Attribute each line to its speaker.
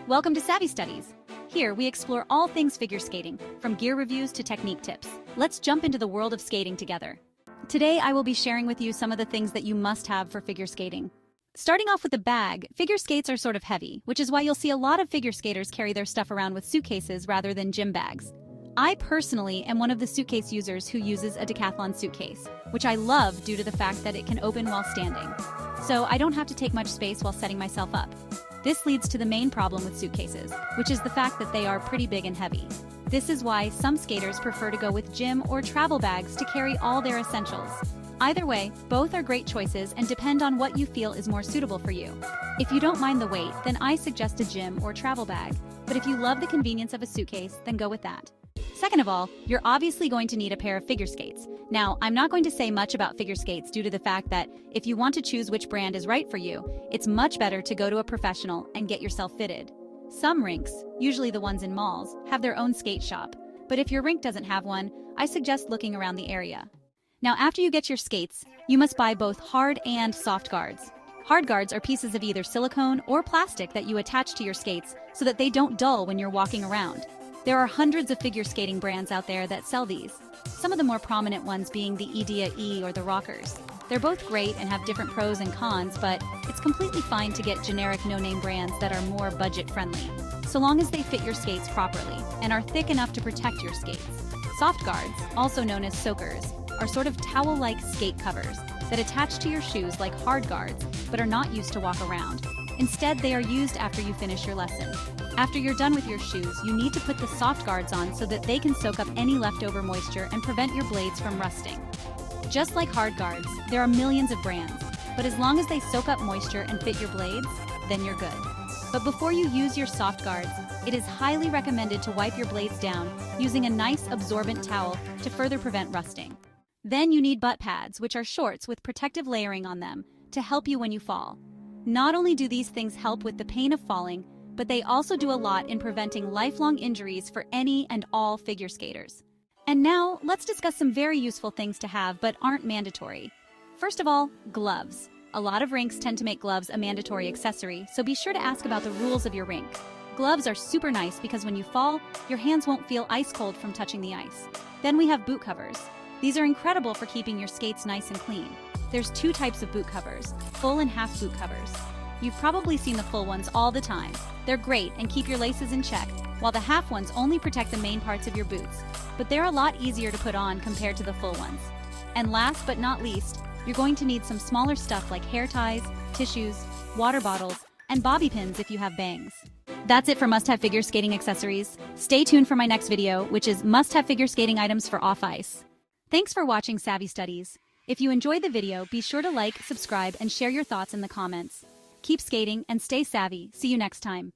Speaker 1: Welcome to Savvy Studies. Here we explore all things figure skating, from gear reviews to technique tips. Let's jump into the world of skating together. Today I will be sharing with you some of the things that you must have for figure skating. Starting off with the bag, figure skates are sort of heavy, which is why you'll see a lot of figure skaters carry their stuff around with suitcases rather than gym bags. I personally am one of the suitcase users who uses a Decathlon suitcase, which I love due to the fact that it can open while standing. So I don't have to take much space while setting myself up. This leads to the main problem with suitcases, which is the fact that they are pretty big and heavy. This is why some skaters prefer to go with gym or travel bags to carry all their essentials. Either way, both are great choices and depend on what you feel is more suitable for you. If you don't mind the weight, then I suggest a gym or travel bag. But if you love the convenience of a suitcase, then go with that. Second of all, you're obviously going to need a pair of figure skates. Now, I'm not going to say much about figure skates due to the fact that if you want to choose which brand is right for you, it's much better to go to a professional and get yourself fitted. Some rinks, usually the ones in malls, have their own skate shop. But if your rink doesn't have one, I suggest looking around the area. Now, after you get your skates, you must buy both hard and soft guards. Hard guards are pieces of either silicone or plastic that you attach to your skates so that they don't dull when you're walking around. There are hundreds of figure skating brands out there that sell these, some of the more prominent ones being the Idea E or the Rockers. They're both great and have different pros and cons, but it's completely fine to get generic no-name brands that are more budget-friendly, so long as they fit your skates properly and are thick enough to protect your skates. Soft guards, also known as soakers, are sort of towel-like skate covers that attach to your shoes like hard guards, but are not used to walk around. Instead, they are used after you finish your lesson. After you're done with your shoes, you need to put the soft guards on so that they can soak up any leftover moisture and prevent your blades from rusting. Just like hard guards, there are millions of brands, but as long as they soak up moisture and fit your blades, then you're good. But before you use your soft guards, it is highly recommended to wipe your blades down using a nice absorbent towel to further prevent rusting. Then you need butt pads, which are shorts with protective layering on them, to help you when you fall. Not only do these things help with the pain of falling, but they also do a lot in preventing lifelong injuries for any and all figure skaters. And now, let's discuss some very useful things to have but aren't mandatory. First of all, gloves. A lot of rinks tend to make gloves a mandatory accessory, so be sure to ask about the rules of your rink. Gloves are super nice because when you fall, your hands won't feel ice cold from touching the ice. Then we have boot covers. These are incredible for keeping your skates nice and clean. There's two types of boot covers, full and half boot covers. You've probably seen the full ones all the time. They're great and keep your laces in check, while the half ones only protect the main parts of your boots. But they're a lot easier to put on compared to the full ones. And last but not least, you're going to need some smaller stuff like hair ties, tissues, water bottles, and bobby pins if you have bangs. That's it for must-have figure skating accessories. Stay tuned for my next video, which is must-have figure skating items for off-ice. Thanks for watching Savvy Studies. If you enjoyed the video, be sure to like, subscribe, and share your thoughts in the comments. Keep skating and stay savvy. See you next time.